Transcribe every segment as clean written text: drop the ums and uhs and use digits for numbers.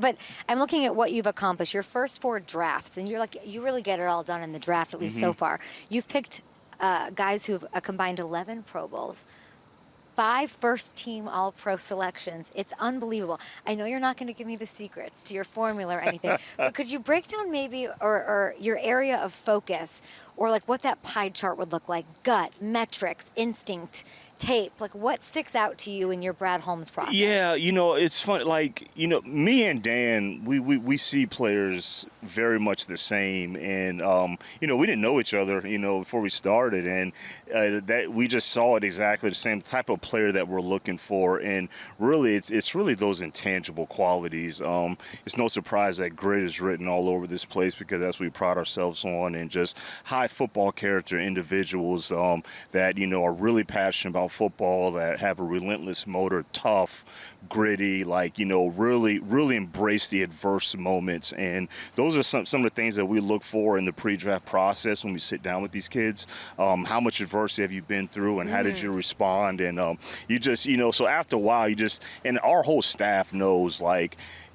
But I'm looking at what you've accomplished. Your first 4 drafts, and you really get it all done in the draft, at least so far. You've picked guys who've a combined 11 Pro Bowls, 5 first-team All-Pro selections. It's unbelievable. I know you're not going to give me the secrets to your formula or anything, but could you break down maybe or your area of focus, or like what that pie chart would look like? Gut, metrics, instinct, tape. Like what sticks out to you in your Brad Holmes process? Yeah, it's fun. Like, me and Dan, we see players very much the same. And, we didn't know each other, before we started. And that we just saw it exactly the same type of player that we're looking for. And really, it's really those intangible qualities. It's no surprise that grit is written all over this place, because that's what we pride ourselves on. And just high football character individuals that, are really passionate about football, that have a relentless motor, tough, gritty, really embrace the adverse moments. And those are some of the things that we look for in the pre-draft process when we sit down with these kids. How much adversity have you been through, and how did you respond? And you just, so after a while, and our whole staff knows,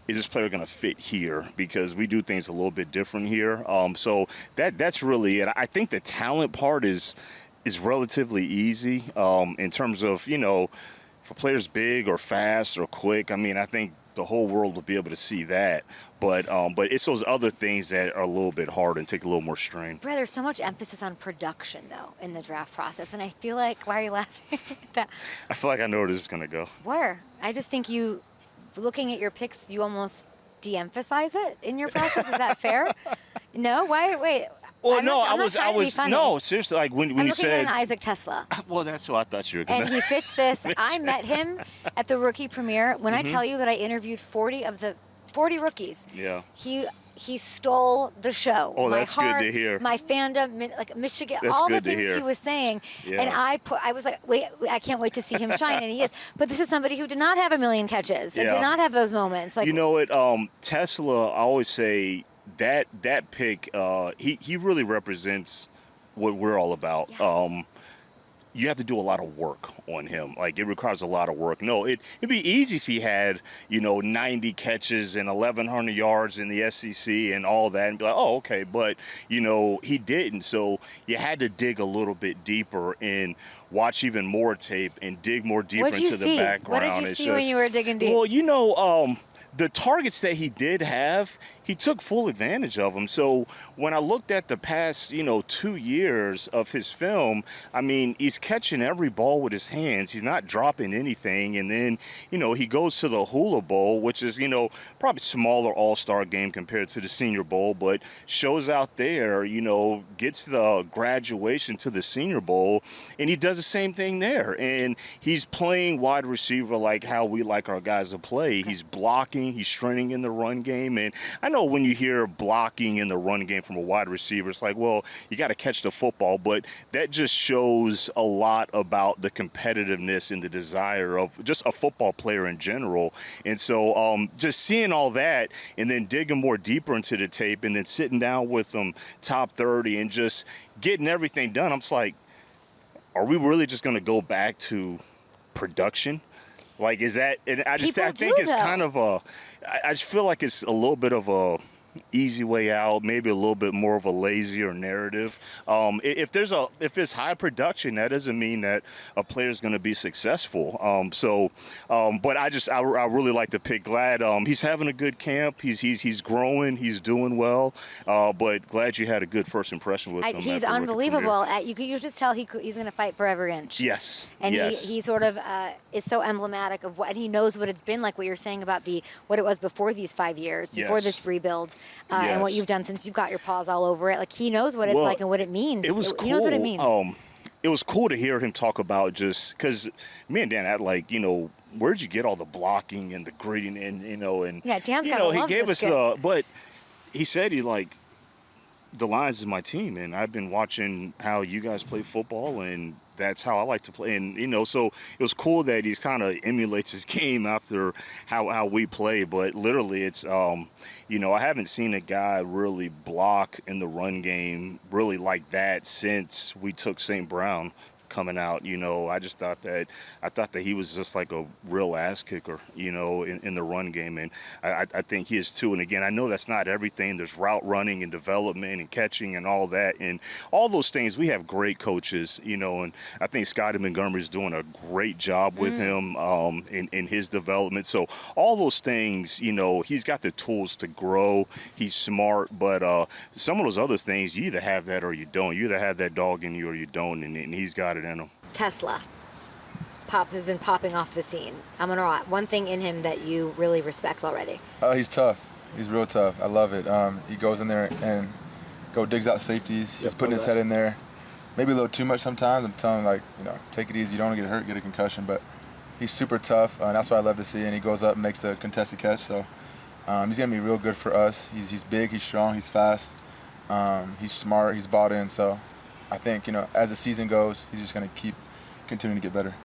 is this player going to fit here? Because we do things a little bit different here. So that's really it. I think the talent part is relatively easy in terms of, if a player's big or fast or quick. I mean, I think the whole world will be able to see that. But it's those other things that are a little bit hard and take a little more strain. Brad, there's so much emphasis on production, though, in the draft process. And I feel like, why are you laughing at that? I feel like I know where this is going to go. Where? I just think looking at your picks, you almost de-emphasize it in your process. Is that fair? No? Why? Wait. Well, I was no, seriously, like when you said. I'm looking at an Isaac TeSlaa. Well, that's what I thought you were going to. And he fits this. I met him at the rookie premiere. When I tell you that I interviewed 40 rookies. Yeah. He stole the show. Oh, that's good to hear. My fandom, like Michigan, that's all the good to things hear. he was saying. Yeah. And I was like, wait, I can't wait to see him shine, and he is. But this is somebody who did not have a million catches, and did not have those moments. Like, you know what, TeSlaa, I always say that pick, he really represents what we're all about. Yes. You have to do a lot of work on him. Like, it requires a lot of work. No, it'd be easy if he had, 90 catches and 1,100 yards in the SEC and all that, and be like, oh, okay. But, he didn't. So you had to dig a little bit deeper and watch even more tape and dig more deeper into the background. What did you see when you were digging deep? Well, the targets that he did have, he took full advantage of them. So when I looked at the past, 2 years of his film, I mean, he's catching every ball with his hands. He's not dropping anything. And then, he goes to the Hula Bowl, which is, probably smaller all-star game compared to the Senior Bowl, but shows out there, gets the graduation to the Senior Bowl, and he does the same thing there. And he's playing wide receiver like how we like our guys to play. Okay. He's blocking. He's straining in the run game. And I know when you hear blocking in the run game from a wide receiver, it's like, well, you got to catch the football. But that just shows a lot about the competitiveness and the desire of just a football player in general. And so just seeing all that and then digging more deeper into the tape and then sitting down with them top 30 and just getting everything done, I'm just like, are we really just going to go back to production? Like, is that, and I think it's kind of I just feel like it's a little bit of a easy way out, maybe a little bit more of a lazier narrative. If it's high production, that doesn't mean that a player is going to be successful. But I really like the pick. Glad he's having a good camp. He's growing. He's doing well. But glad you had a good first impression with him. He's unbelievable. You just tell he's going to fight for every inch. Yes. And he sort of is so emblematic of what, and he knows what it's been like. What you're saying about what it was before these 5 years, before this rebuild. And what you've done since you've got your paws all over it. Like, he knows what it's like and what it means. It was cool. He knows what it means. It was cool to hear him talk about just because me and Dan had where'd you get all the blocking and the gritting and yeah, Dan's got to love he gave this us but he said the Lions is my team, and I've been watching how you guys play football, and that's how I like to play. And, so it was cool that he's kind of emulates his game after how we play. But literally it's, I haven't seen a guy really block in the run game really like that since we took St. Brown coming out. You know, I thought that he was just like a real ass kicker, you know, in the run game, and I think he is too. And again, I know that's not everything. There's route running and development and catching and all that, and all those things. We have great coaches, you know, and I think Scotty Montgomery is doing a great job with him in his development. So all those things, you know, he's got the tools to grow. He's smart, but some of those other things, you either have that or you don't. You either have that dog in you or you don't, and he's got it in him. TeSlaa has been popping off the scene. Amon-Ra, one thing in him that you really respect already. He's tough. He's real tough. I love it. He goes in there and digs out safeties. He's putting his head in there. Maybe a little too much sometimes. I'm telling him, like, you know, take it easy. You don't want to get hurt, get a concussion. But he's super tough, and that's what I love to see. And he goes up and makes the contested catch. So he's going to be real good for us. He's big, he's strong, he's fast. He's smart, he's bought in. So I think, you know, as the season goes, he's just going to keep continuing to get better.